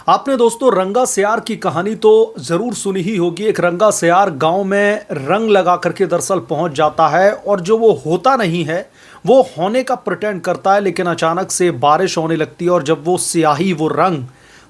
आपने दोस्तों रंगा सियार की कहानी तो जरूर सुनी ही होगी। एक रंगा सियार गांव में रंग लगा करके दरअसल पहुंच जाता है और जो वो होता नहीं है वो होने का प्रिटेंड करता है, लेकिन अचानक से बारिश होने लगती है और जब वो स्याही वो रंग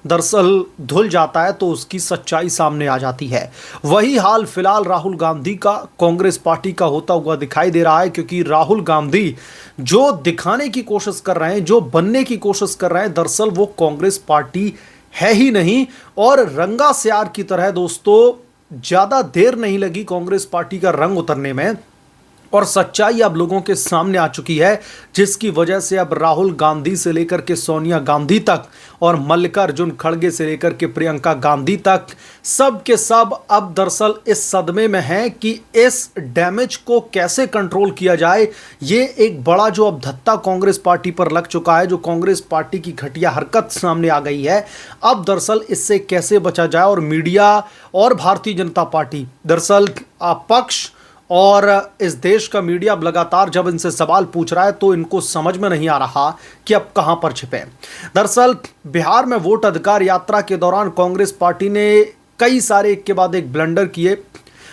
दरअसल धुल जाता है तो उसकी सच्चाई सामने आ जाती है। वही हाल फिलहाल राहुल गांधी का कांग्रेस पार्टी का होता हुआ दिखाई दे रहा है, क्योंकि राहुल गांधी जो दिखाने की कोशिश कर रहे हैं, जो बनने की कोशिश कर रहे हैं, दरअसल वो कांग्रेस पार्टी है ही नहीं। और रंगा सियार की तरह दोस्तों ज्यादा देर नहीं लगी कांग्रेस पार्टी का रंग उतरने में और सच्चाई अब लोगों के सामने आ चुकी है, जिसकी वजह से अब राहुल गांधी से लेकर के सोनिया गांधी तक और मल्लिकार्जुन खड़गे से लेकर के प्रियंका गांधी तक सब के सब अब दरअसल इस सदमे में हैं कि इस डैमेज को कैसे कंट्रोल किया जाए। ये एक बड़ा जो अब धत्ता कांग्रेस पार्टी पर लग चुका है, जो कांग्रेस पार्टी की घटिया हरकत सामने आ गई है, अब दरअसल इससे कैसे बचा जाए। और मीडिया और भारतीय जनता पार्टी दरअसल पक्ष और इस देश का मीडिया अब लगातार जब इनसे सवाल पूछ रहा है तो इनको समझ में नहीं आ रहा कि अब कहां पर छिपे। दरअसल बिहार में वोट अधिकार यात्रा के दौरान कांग्रेस पार्टी ने कई सारे एक के बाद एक ब्लंडर किए,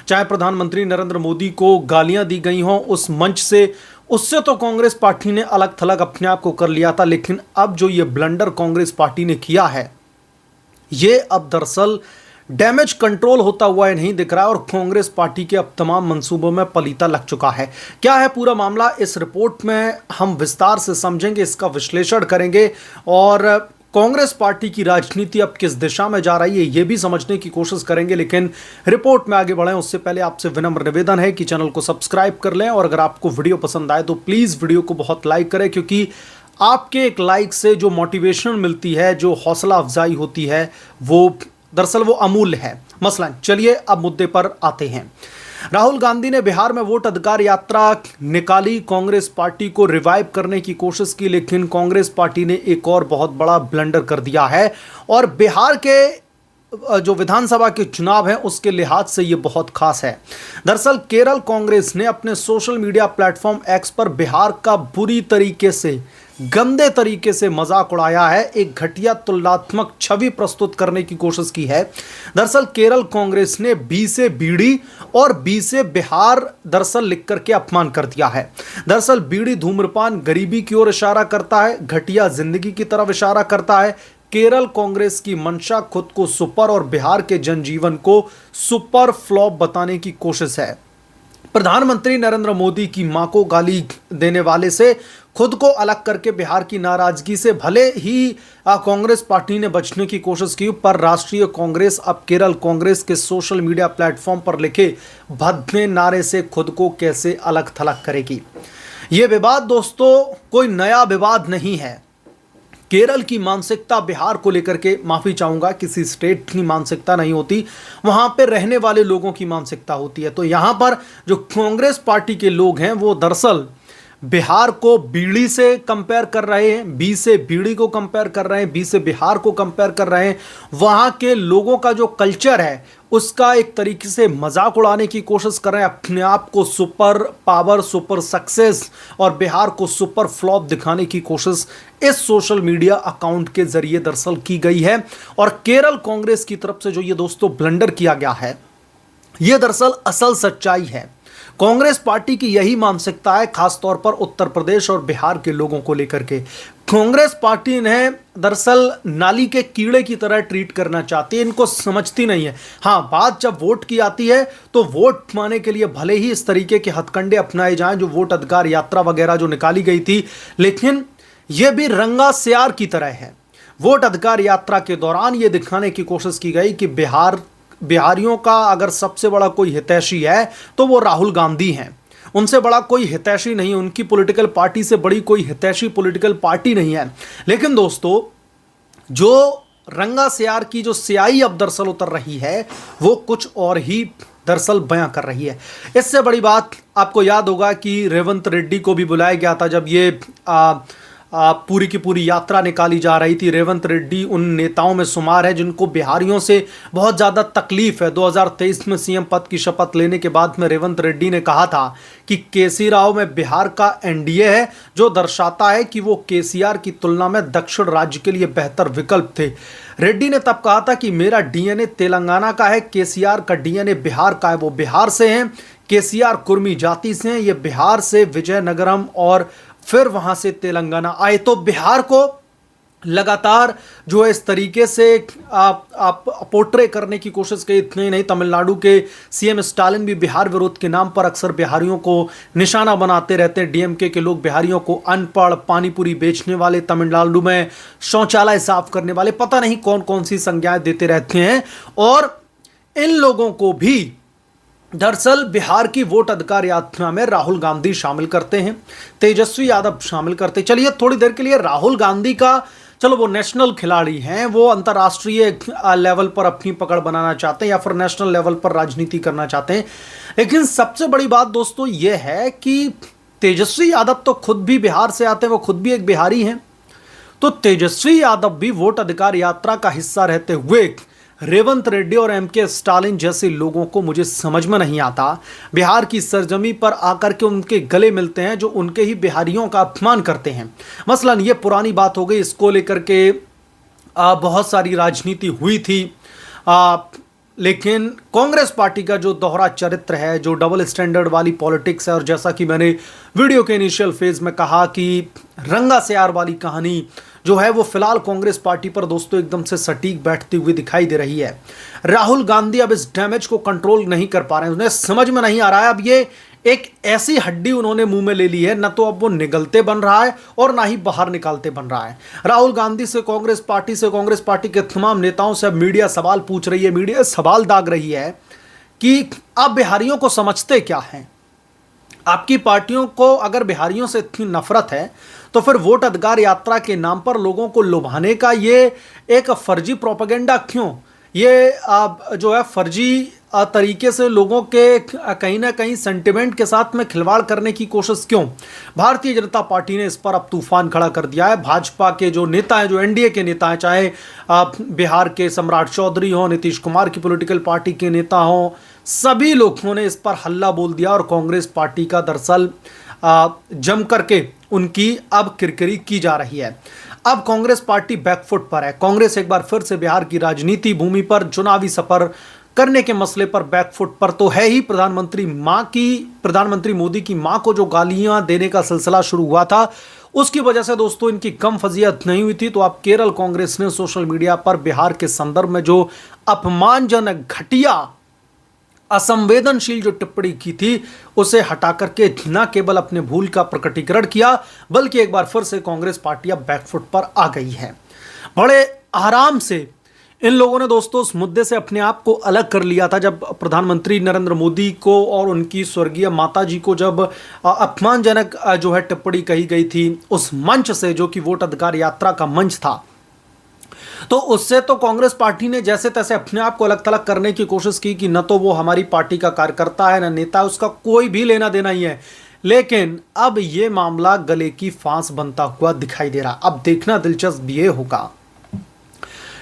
चाहे प्रधानमंत्री नरेंद्र मोदी को गालियां दी गई हों उस मंच से, उससे तो कांग्रेस पार्टी ने अलग थलग अपने आप को कर लिया था। लेकिन अब जो ये ब्लंडर कांग्रेस पार्टी ने किया है, ये अब दरअसल डैमेज कंट्रोल होता हुआ नहीं दिख रहा है और कांग्रेस पार्टी के अब तमाम मंसूबों में पलीता लग चुका है। क्या है पूरा मामला, इस रिपोर्ट में हम विस्तार से समझेंगे, इसका विश्लेषण करेंगे और कांग्रेस पार्टी की राजनीति अब किस दिशा में जा रही है ये भी समझने की कोशिश करेंगे। लेकिन रिपोर्ट में आगे बढ़ें उससे पहले आपसे विनम्र निवेदन है कि चैनल को सब्सक्राइब कर लें और अगर आपको वीडियो पसंद आए तो प्लीज़ वीडियो को बहुत लाइक करें, क्योंकि आपके एक लाइक से जो मोटिवेशन मिलती है, जो हौसला अफजाई होती है, वो दरअसल वो अमूल्य है। मसलन चलिए अब मुद्दे पर आते हैं। राहुल गांधी ने बिहार में वोट अधिकार यात्रा निकाली, कांग्रेस पार्टी को रिवाइव करने की कोशिश की, लेकिन कांग्रेस पार्टी ने एक और बहुत बड़ा ब्लंडर कर दिया है और बिहार के जो विधानसभा के चुनाव हैं उसके लिहाज से ये बहुत खास है। दरअसल केरल कांग्रेस ने अपने सोशल मीडिया प्लेटफॉर्म एक्स पर बिहार का बुरी तरीके से, गंदे तरीके से मजाक उड़ाया है, एक घटिया तुलनात्मक छवि प्रस्तुत करने की कोशिश की है। दरअसल केरल कांग्रेस ने बी से बीड़ी और बी से बिहार दरअसल लिख करके अपमान कर दिया है। दरअसल बीड़ी धूम्रपान गरीबी की ओर इशारा करता है, घटिया जिंदगी की तरफ इशारा करता है। केरल कांग्रेस की मंशा खुद को सुपर और बिहार के जनजीवन को सुपर फ्लॉप बताने की कोशिश है। प्रधानमंत्री नरेंद्र मोदी की मां को गाली देने वाले से खुद को अलग करके बिहार की नाराजगी से भले ही कांग्रेस पार्टी ने बचने की कोशिश की, पर राष्ट्रीय कांग्रेस अब केरल कांग्रेस के सोशल मीडिया प्लेटफॉर्म पर लिखे भद्दे नारे से खुद को कैसे अलग थलग करेगी। यह विवाद दोस्तों कोई नया विवाद नहीं है। केरल की मानसिकता बिहार को लेकर के, माफी चाहूंगा, किसी स्टेट की मानसिकता नहीं होती, वहां पे रहने वाले लोगों की मानसिकता होती है। तो यहां पर जो कांग्रेस पार्टी के लोग हैं वो दरअसल बिहार को बीड़ी से कंपेयर कर रहे हैं, बी से बीड़ी को कंपेयर कर रहे हैं, बी से बिहार को कंपेयर कर रहे हैं। वहां के लोगों का जो कल्चर है उसका एक तरीके से मजाक उड़ाने की कोशिश कर रहे हैं, अपने आप को सुपर पावर, सुपर सक्सेस और बिहार को सुपर फ्लॉप दिखाने की कोशिश इस सोशल मीडिया अकाउंट के जरिए दरअसल की गई है। और केरल कांग्रेस की तरफ से जो ये दोस्तों ब्लंडर किया गया है, ये दरअसल असल सच्चाई है। कांग्रेस पार्टी की यही मानसिकता है, खासतौर पर उत्तर प्रदेश और बिहार के लोगों को लेकर के। कांग्रेस पार्टी ने दरअसल नाली के कीड़े की तरह ट्रीट करना चाहती है, इनको समझती नहीं है। हाँ, बात जब वोट की आती है तो वोट पाने के लिए भले ही इस तरीके के हथकंडे अपनाए जाएं, जो वोट अधिकार यात्रा वगैरह जो निकाली गई थी, लेकिन यह भी रंगा सियार की तरह है। वोट अधिकार यात्रा के दौरान यह दिखाने की कोशिश की गई कि बिहारियों का अगर सबसे बड़ा कोई हितैषी है तो वो राहुल गांधी हैं, उनसे बड़ा कोई हितैषी नहीं, उनकी पॉलिटिकल पार्टी से बड़ी कोई हितैषी पॉलिटिकल पार्टी नहीं है। लेकिन दोस्तों जो रंगा सियार की जो स्याही अब दरअसल उतर रही है वो कुछ और ही दरअसल बयां कर रही है। इससे बड़ी बात आपको याद होगा कि रेवंत रेड्डी को भी बुलाया गया था जब ये पूरी की पूरी यात्रा निकाली जा रही थी। रेवंत रेड्डी उन नेताओं में शुमार है जिनको बिहारियों से बहुत ज़्यादा तकलीफ है। 2023 में सीएम पद की शपथ लेने के बाद में रेवंत रेड्डी ने कहा था कि केसी राव में बिहार का एनडीए है, जो दर्शाता है कि वो केसीआर की तुलना में दक्षिण राज्य के लिए बेहतर विकल्प थे। रेड्डी ने तब कहा था कि मेरा डीएनए तेलंगाना का है, केसीआर का डीएनए बिहार का है। वो बिहार से हैं, केसीआर कुर्मी जाति से हैं, ये बिहार से विजयनगरम और फिर वहां से तेलंगाना आए। तो बिहार को लगातार जो है इस तरीके से आप पोर्ट्रे करने की कोशिश की। इतने ही नहीं, तमिलनाडु के सीएम स्टालिन भी बिहार विरोध के नाम पर अक्सर बिहारियों को निशाना बनाते रहते हैं। डीएमके के लोग बिहारियों को अनपढ़, पानीपुरी बेचने वाले, तमिलनाडु में शौचालय साफ करने वाले, पता नहीं कौन कौन सी संज्ञाएं देते रहते हैं। और इन लोगों को भी दरअसल बिहार की वोट अधिकार यात्रा में राहुल गांधी शामिल करते हैं, तेजस्वी यादव शामिल करते हैं। चलिए थोड़ी देर के लिए राहुल गांधी का, चलो वो नेशनल खिलाड़ी हैं, वो अंतर्राष्ट्रीय लेवल पर अपनी पकड़ बनाना चाहते हैं या फिर नेशनल लेवल पर राजनीति करना चाहते हैं। लेकिन सबसे बड़ी बात दोस्तों ये है कि तेजस्वी यादव तो खुद भी बिहार से आते हैं, वो खुद भी एक बिहारी हैं। तो तेजस्वी यादव भी वोट अधिकार यात्रा का हिस्सा रहते हुए रेवंत रेड्डी और एमके स्टालिन जैसे लोगों को मुझे समझ में नहीं आता, बिहार की सरजमी पर आकर के उनके गले मिलते हैं जो उनके ही बिहारियों का अपमान करते हैं। मसलन ये पुरानी बात हो गई, इसको लेकर के बहुत सारी राजनीति हुई थी। लेकिन कांग्रेस पार्टी का जो दोहरा चरित्र है, जो डबल स्टैंडर्ड वाली पॉलिटिक्स है, और जैसा कि मैंने वीडियो के इनिशियल फेज में कहा कि रंगा सियार वाली कहानी जो है वो फिलहाल कांग्रेस पार्टी पर दोस्तों एकदम से सटीक बैठती हुई दिखाई दे रही है। राहुल गांधी अब इस डैमेज को कंट्रोल नहीं कर पा रहे हैं, उन्हें समझ में नहीं आ रहा है। अब ये एक ऐसी हड्डी उन्होंने मुंह में ले ली है, न तो अब वो निगलते बन रहा है और ना ही बाहर निकालते बन रहा है। राहुल गांधी से, कांग्रेस पार्टी के तमाम नेताओं से अब मीडिया सवाल पूछ रही है, मीडिया सवाल दाग रही है कि आप बिहारियों को समझते क्या हैं। आपकी पार्टियों को अगर बिहारियों से इतनी नफरत है तो फिर वोट अधिकार यात्रा के नाम पर लोगों को लुभाने का ये एक फर्जी प्रोपेगेंडा क्यों, ये जो है फर्जी तरीके से लोगों के कहीं ना कहीं सेंटिमेंट के साथ में खिलवाड़ करने की कोशिश क्यों। भारतीय जनता पार्टी ने इस पर अब तूफान खड़ा कर दिया है। भाजपा के जो नेता हैं, जो एनडीए के नेता हैं, चाहे बिहार के सम्राट चौधरी हों, नीतीश कुमार की पॉलिटिकल पार्टी के नेता हों, सभी लोगों ने इस पर हल्ला बोल दिया और कांग्रेस पार्टी का दरअसल जम करके उनकी अब किरकिरी की जा रही है। अब कांग्रेस पार्टी बैकफुट पर है। कांग्रेस एक बार फिर से बिहार की राजनीति भूमि पर चुनावी सफर करने के मसले पर बैकफुट पर तो है ही। प्रधानमंत्री मोदी की मां को जो गालियां देने का सिलसिला शुरू हुआ था, उसकी वजह से दोस्तों इनकी कम फजीयत नहीं हुई थी। तो अब केरल कांग्रेस ने सोशल मीडिया पर बिहार के संदर्भ में जो अपमानजनक, घटिया, असंवेदनशील जो टिप्पणी की थी, उसे हटा करके न केवल अपने भूल का प्रकटीकरण किया, बल्कि एक बार फिर से कांग्रेस पार्टी अब बैकफुट पर आ गई है। बड़े आराम से इन लोगों ने दोस्तों उस मुद्दे से अपने आप को अलग कर लिया था जब प्रधानमंत्री नरेंद्र मोदी को और उनकी स्वर्गीय माता जी को जब अपमानजनक जो है टिप्पणी कही गई थी उस मंच से, जो कि वोट अधिकार यात्रा का मंच था। तो उससे तो कांग्रेस पार्टी ने जैसे तैसे अपने आप को अलग थलग करने की कोशिश की कि न तो वो हमारी पार्टी का कार्यकर्ता है, न नेता, उसका कोई भी लेना देना ही है। लेकिन अब ये मामला गले की फांस बनता हुआ दिखाई दे रहा। अब देखना दिलचस्प ये होगा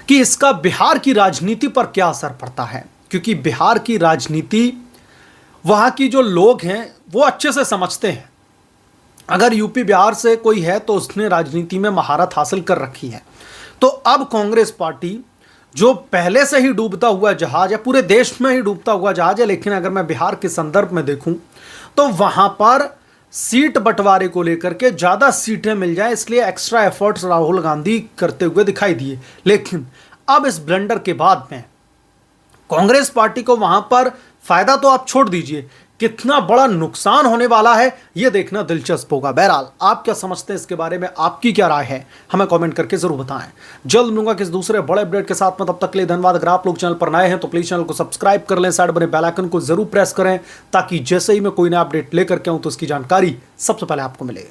कि इसका बिहार की राजनीति पर क्या असर पड़ता है, क्योंकि बिहार की राजनीति वहां की जो लोग हैं वो अच्छे से समझते हैं। अगर यूपी बिहार से कोई है तो उसने राजनीति में महारत हासिल कर रखी है। तो अब कांग्रेस पार्टी जो पहले से ही डूबता हुआ जहाज है, पूरे देश में ही डूबता हुआ जहाज है, लेकिन अगर मैं बिहार के संदर्भ में देखूं तो वहां पर सीट बंटवारे को लेकर के ज्यादा सीटें मिल जाए, इसलिए एक्स्ट्रा एफर्ट्स राहुल गांधी करते हुए दिखाई दिए। लेकिन अब इस ब्लंडर के बाद में कांग्रेस पार्टी को वहां पर फायदा तो आप छोड़ दीजिए, कितना बड़ा नुकसान होने वाला है ये देखना दिलचस्प होगा। बहरहाल आप क्या समझते हैं इसके बारे में, आपकी क्या राय है, हमें कमेंट करके जरूर बताएं। जल्द मिलूंगा किस दूसरे बड़े अपडेट के साथ में, तब तक के लिए धन्यवाद। अगर आप लोग चैनल पर नए हैं तो प्लीज चैनल को सब्सक्राइब कर लें, साइड बने बेल आइकन को जरूर प्रेस करें ताकि जैसे ही मैं कोई नया अपडेट लेकर के आऊं तो उसकी जानकारी सबसे पहले आपको मिले।